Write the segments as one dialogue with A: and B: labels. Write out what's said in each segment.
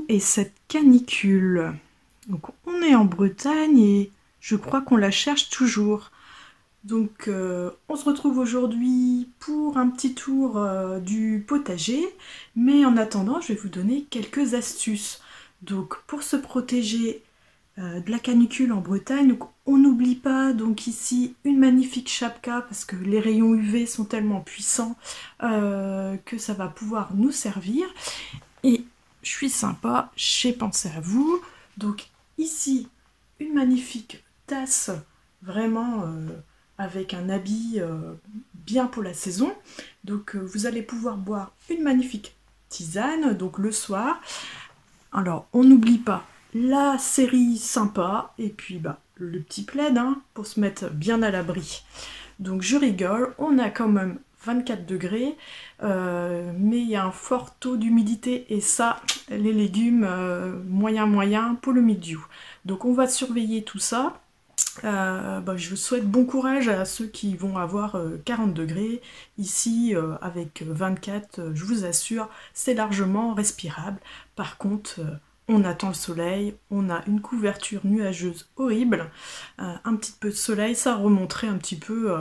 A: Où est cette canicule? Donc on est en Bretagne et je crois qu'on la cherche toujours. Donc on se retrouve aujourd'hui pour un petit tour du potager, mais en attendant je vais vous donner quelques astuces. Donc pour se protéger de la canicule en Bretagne, donc, on n'oublie pas donc ici une magnifique chapka parce que les rayons UV sont tellement puissants que ça va pouvoir nous servir. Et je suis sympa, j'ai pensé à vous. Donc ici une magnifique tasse vraiment avec un habit bien pour la saison. Donc vous allez pouvoir boire une magnifique tisane donc le soir. Alors on n'oublie pas la série sympa et puis le petit plaid pour se mettre bien à l'abri. Donc je rigole, on a quand même 24 degrés, mais il y a un fort taux d'humidité et ça, les légumes, moyen pour le milieu. Donc on va surveiller tout ça. Je vous souhaite bon courage à ceux qui vont avoir 40 degrés. Ici, avec 24, je vous assure, c'est largement respirable. Par contre, on attend le soleil, on a une couverture nuageuse horrible. Un petit peu de soleil, ça remonterait un petit peu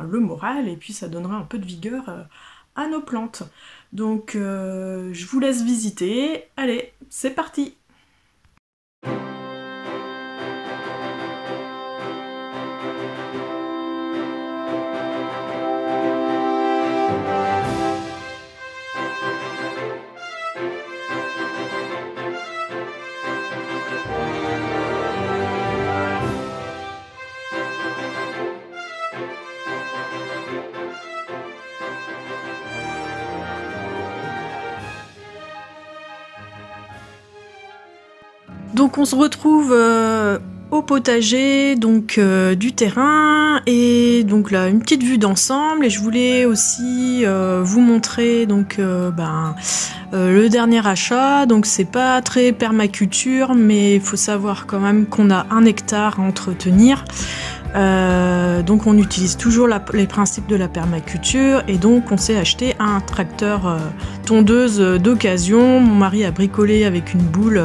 A: le moral et puis ça donnerait un peu de vigueur à nos plantes. Donc, je vous laisse visiter. Allez, c'est parti! Donc on se retrouve au potager donc du terrain et donc là une petite vue d'ensemble et je voulais aussi vous montrer donc le dernier achat. Donc c'est pas très permaculture mais il faut savoir quand même qu'on a 1 hectare à entretenir. Donc on utilise toujours les principes de la permaculture et donc on s'est acheté un tracteur tondeuse d'occasion. Mon mari a bricolé avec une boule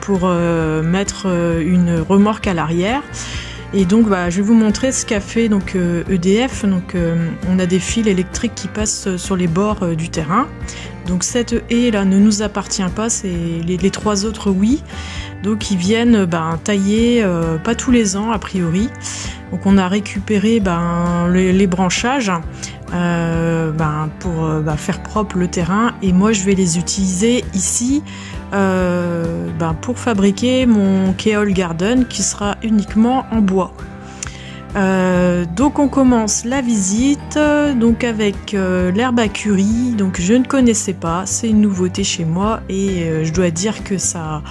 A: pour mettre une remorque à l'arrière. Et donc je vais vous montrer ce qu'a fait donc EDF. Donc on a des fils électriques qui passent sur les bords du terrain. Donc cette haie là ne nous appartient pas, c'est les 3 autres oui. Donc ils viennent tailler pas tous les ans a priori. Donc on a récupéré les branchages pour faire propre le terrain et moi je vais les utiliser ici pour fabriquer mon Keol Garden qui sera uniquement en bois. Donc on commence la visite donc avec l'herbe à curry. Donc je ne connaissais pas, c'est une nouveauté chez moi et je dois dire que ça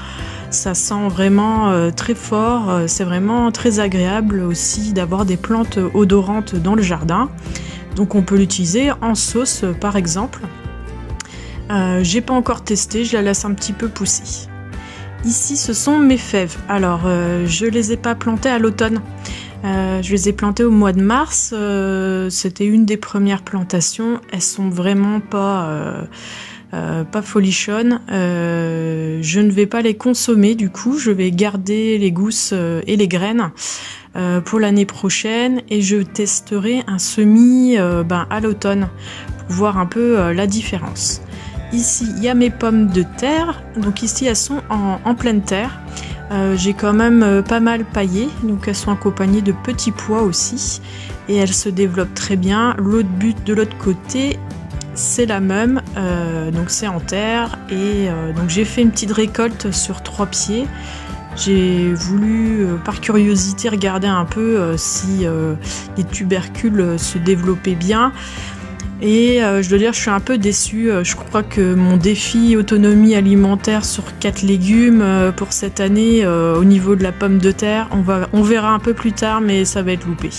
A: sent vraiment très fort. C'est vraiment très agréable aussi d'avoir des plantes odorantes dans le jardin. Donc on peut l'utiliser en sauce par exemple. J'ai pas encore testé, je la laisse un petit peu pousser. Ici ce sont mes fèves. Alors je les ai pas plantées à l'automne. Je les ai plantées au mois de mars. C'était une des premières plantations. Elles sont vraiment pas folichonnes. Je ne vais pas les consommer du coup. Je vais garder les gousses et les graines pour l'année prochaine et je testerai un semis à l'automne pour voir un peu la différence. Ici il y a mes pommes de terre. Donc ici elles sont en pleine terre. J'ai quand même pas mal paillé, donc elles sont accompagnées de petits pois aussi et elles se développent très bien. L'autre but de l'autre côté c'est la même, donc c'est en terre et donc j'ai fait une petite récolte sur 3 pieds. J'ai voulu par curiosité regarder un peu si les tubercules se développaient bien. Et je dois dire, je suis un peu déçue. Je crois que mon défi autonomie alimentaire sur 4 légumes pour cette année, au niveau de la pomme de terre, on verra un peu plus tard, mais ça va être loupé.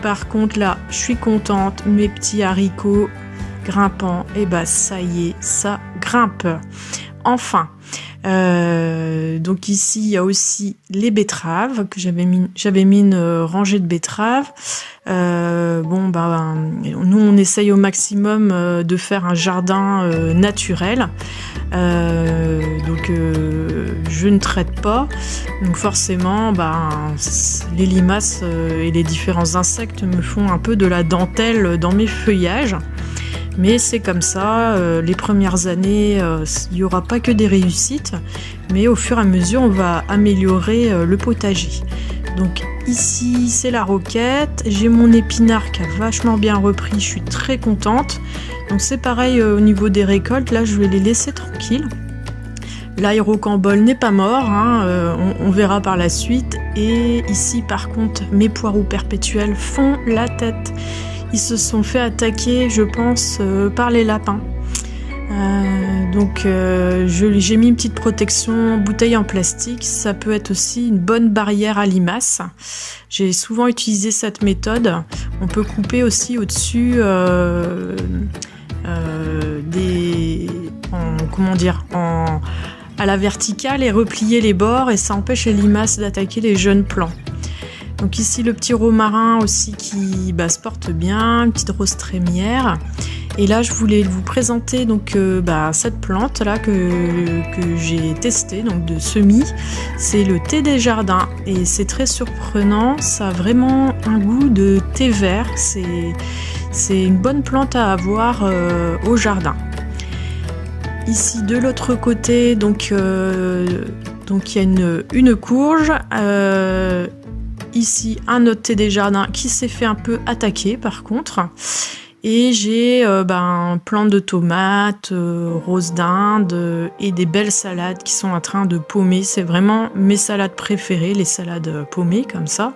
A: Par contre, là, je suis contente. Mes petits haricots grimpants, et ça y est, ça grimpe. Enfin, Donc ici, il y a aussi les betteraves que j'avais mis une rangée de betteraves. Nous on essaye au maximum de faire un jardin naturel. Je ne traite pas. Donc forcément, les limaces et les différents insectes me font un peu de la dentelle dans mes feuillages. Mais c'est comme ça, les premières années, il n'y aura pas que des réussites, mais au fur et à mesure, on va améliorer le potager. Donc ici, c'est la roquette, j'ai mon épinard qui a vachement bien repris, je suis très contente. Donc c'est pareil au niveau des récoltes, là je vais les laisser tranquilles. L'aérocambole n'est pas mort, on verra par la suite. Et ici par contre, mes poireaux perpétuels font la tête. Ils se sont fait attaquer, je pense, par les lapins. J'ai mis une petite protection bouteille en plastique. Ça peut être aussi une bonne barrière à limaces. J'ai souvent utilisé cette méthode. On peut couper aussi au-dessus à la verticale et replier les bords, et ça empêche les limaces d'attaquer les jeunes plants. Donc ici le petit romarin aussi qui se porte bien, une petite rose trémière. Et là je voulais vous présenter cette plante là que j'ai testée, donc de semis. C'est le thé des jardins et c'est très surprenant, ça a vraiment un goût de thé vert. C'est une bonne plante à avoir au jardin. Ici de l'autre côté, il y a une courge. Ici, un autre thé des jardins qui s'est fait un peu attaquer par contre. Et j'ai un plant de tomates, rose d'Inde et des belles salades qui sont en train de paumer. C'est vraiment mes salades préférées, les salades paumées comme ça.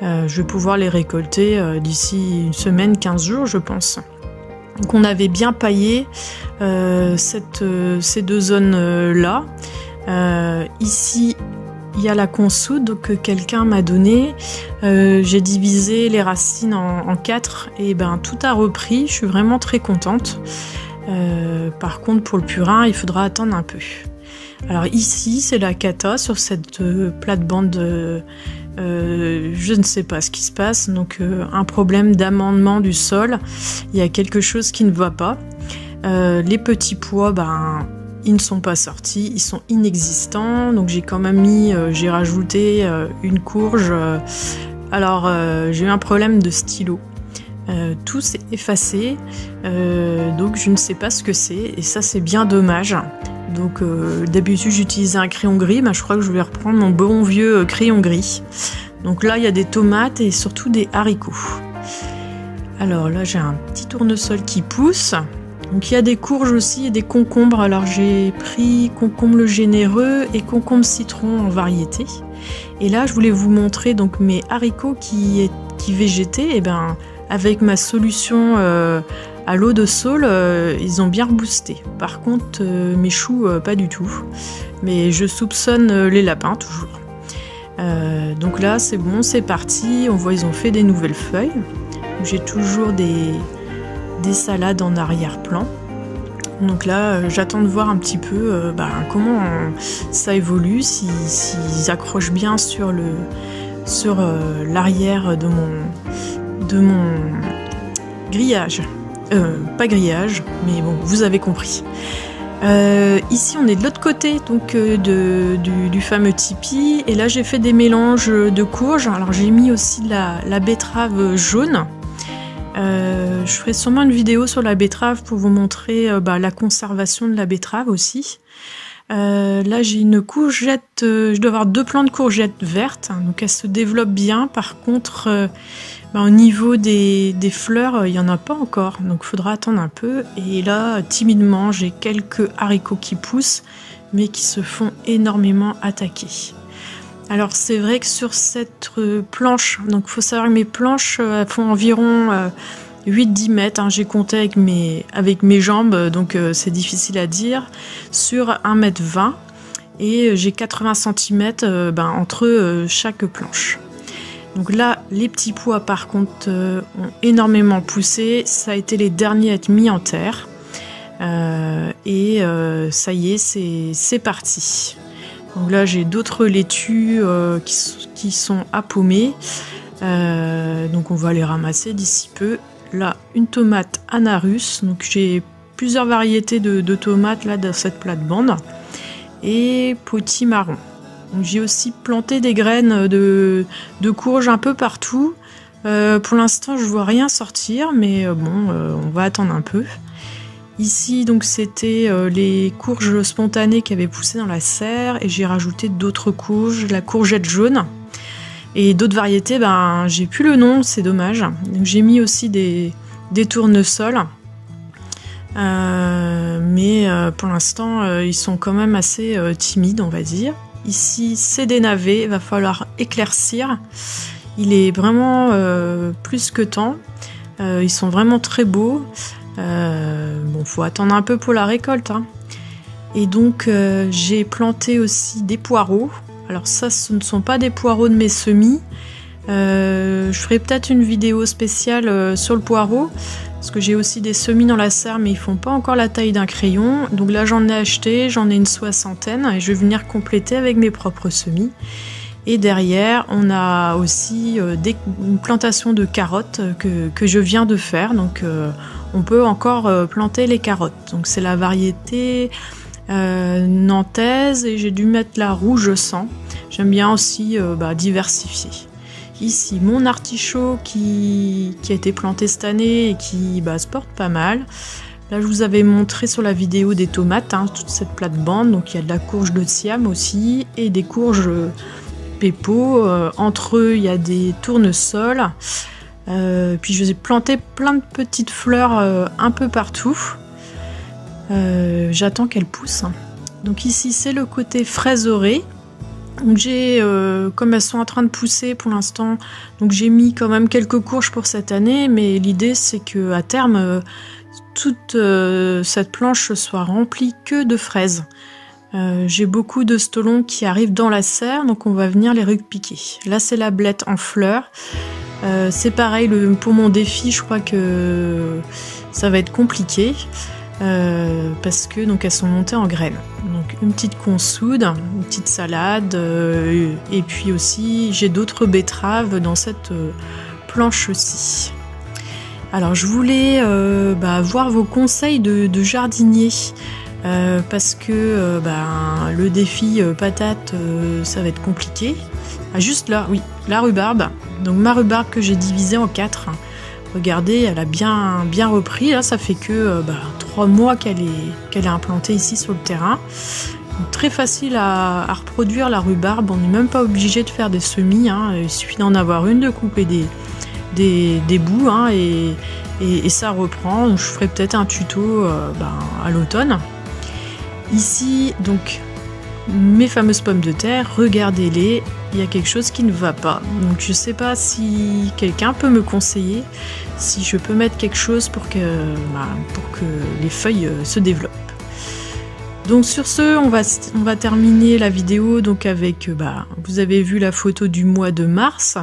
A: Je vais pouvoir les récolter d'ici une semaine, 15 jours je pense. Donc on avait bien paillé ces deux zones-là. Ici, il y a la consoude que quelqu'un m'a donnée. J'ai divisé les racines en 4 et tout a repris. Je suis vraiment très contente. Par contre, pour le purin, il faudra attendre un peu. Alors ici, c'est la cata sur cette plate-bande. Je ne sais pas ce qui se passe. Donc un problème d'amendement du sol. Il y a quelque chose qui ne va pas. Les petits pois, ils ne sont pas sortis, ils sont inexistants, donc j'ai quand même j'ai rajouté une courge. J'ai eu un problème de stylo. Tout s'est effacé, donc je ne sais pas ce que c'est, et ça c'est bien dommage. Donc d'habitude j'utilisais un crayon gris, je crois que je vais reprendre mon bon vieux crayon gris. Donc là il y a des tomates et surtout des haricots. Alors là j'ai un petit tournesol qui pousse. Donc il y a des courges aussi et des concombres. Alors j'ai pris concombre le généreux et concombre citron en variété. Et là je voulais vous montrer donc mes haricots qui végétaient. Et avec ma solution à l'eau de saule, ils ont bien reboosté. Par contre mes choux pas du tout. Mais je soupçonne les lapins toujours. Donc là c'est bon, c'est parti. On voit ils ont fait des nouvelles feuilles. J'ai toujours des salades en arrière-plan. Donc là, j'attends de voir un petit peu comment ça évolue, s'ils accrochent bien sur l'arrière de mon grillage. Pas grillage, mais bon, vous avez compris. Ici, on est de l'autre côté donc du fameux tipi. Et là, j'ai fait des mélanges de courges. Alors, j'ai mis aussi de la betterave jaune. Je ferai sûrement une vidéo sur la betterave pour vous montrer la conservation de la betterave aussi. Là j'ai une courgette, je dois avoir 2 plants de courgettes vertes, donc elles se développent bien. Par contre au niveau des fleurs il n'y en a pas encore, donc il faudra attendre un peu. Et là timidement j'ai quelques haricots qui poussent mais qui se font énormément attaquer. Alors c'est vrai que sur cette planche, donc il faut savoir que mes planches font environ 8-10 mètres, j'ai compté avec mes jambes, donc c'est difficile à dire, sur 1,20 m, et j'ai 80 cm entre chaque planche. Donc là, les petits pois par contre ont énormément poussé, ça a été les derniers à être mis en terre. Et ça y est, c'est parti. Donc là, j'ai d'autres laitues qui sont appaumées. Donc on va les ramasser d'ici peu. Là, une tomate Anarus. Donc j'ai plusieurs variétés de tomates là dans cette plate-bande. Et potimarron. Donc j'ai aussi planté des graines de courges un peu partout. Pour l'instant, je vois rien sortir, mais on va attendre un peu. Ici, donc c'était les courges spontanées qui avaient poussé dans la serre, et j'ai rajouté d'autres courges, la courgette jaune. Et d'autres variétés, j'ai plus le nom, c'est dommage. Donc j'ai mis aussi des tournesols. Mais pour l'instant, ils sont quand même assez timides, on va dire. Ici, c'est des navets, il va falloir éclaircir. Il est vraiment plus que temps. Ils sont vraiment très beaux. Faut attendre un peu pour la récolte. Hein. Et donc, j'ai planté aussi des poireaux. Alors ça, ce ne sont pas des poireaux de mes semis. Je ferai peut-être une vidéo spéciale sur le poireau. Parce que j'ai aussi des semis dans la serre, mais ils font pas encore la taille d'un crayon. Donc là, j'en ai acheté, j'en ai une 60aine. Et je vais venir compléter avec mes propres semis. Et derrière, on a aussi une plantation de carottes que je viens de faire. Donc on peut encore planter les carottes. Donc c'est la variété nantaise et j'ai dû mettre la rouge sang. J'aime bien aussi diversifier. Ici, mon artichaut qui a été planté cette année et qui se porte pas mal. Là, je vous avais montré sur la vidéo des tomates, toute cette plate-bande. Donc il y a de la courge de Siam aussi et des courges Pépot. Entre eux, il y a des tournesols. Puis je vais planter plein de petites fleurs un peu partout. J'attends qu'elles poussent. Donc ici, c'est le côté fraiseré. Donc j'ai, comme elles sont en train de pousser pour l'instant, donc j'ai mis quand même quelques courges pour cette année, mais l'idée c'est que à terme, toute cette planche soit remplie que de fraises. J'ai beaucoup de stolons qui arrivent dans la serre, donc on va venir les repiquer. Là c'est la blette en fleurs. C'est pareil, pour mon défi, je crois que ça va être compliqué. Parce que donc elles sont montées en graines. Donc une petite consoude, une petite salade, et puis aussi j'ai d'autres betteraves dans cette planche-ci. Alors je voulais voir vos conseils de jardinier, parce que le défi patate, ça va être compliqué. Ah, juste là, oui, la rhubarbe. Donc ma rhubarbe que j'ai divisée en 4. Regardez, elle a bien repris. Là, ça fait que 3 mois qu'elle est implantée ici sur le terrain. Donc, très facile à reproduire la rhubarbe. On n'est même pas obligé de faire des semis. Il suffit d'en avoir une, de couper des bouts et ça reprend. Donc, je ferai peut-être un tuto à l'automne. Ici, donc, mes fameuses pommes de terre, regardez-les, il y a quelque chose qui ne va pas. Donc je sais pas si quelqu'un peut me conseiller, si je peux mettre quelque chose pour que les feuilles se développent. Donc sur ce, on va terminer la vidéo donc avec, vous avez vu la photo du mois de mars,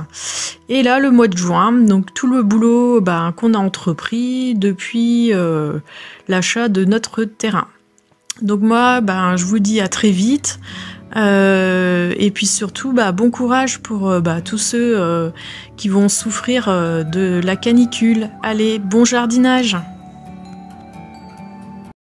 A: et là le mois de juin, donc tout le boulot qu'on a entrepris depuis l'achat de notre terrain. Donc moi, je vous dis à très vite, et puis surtout, bon courage pour tous ceux qui vont souffrir de la canicule. Allez, bon jardinage!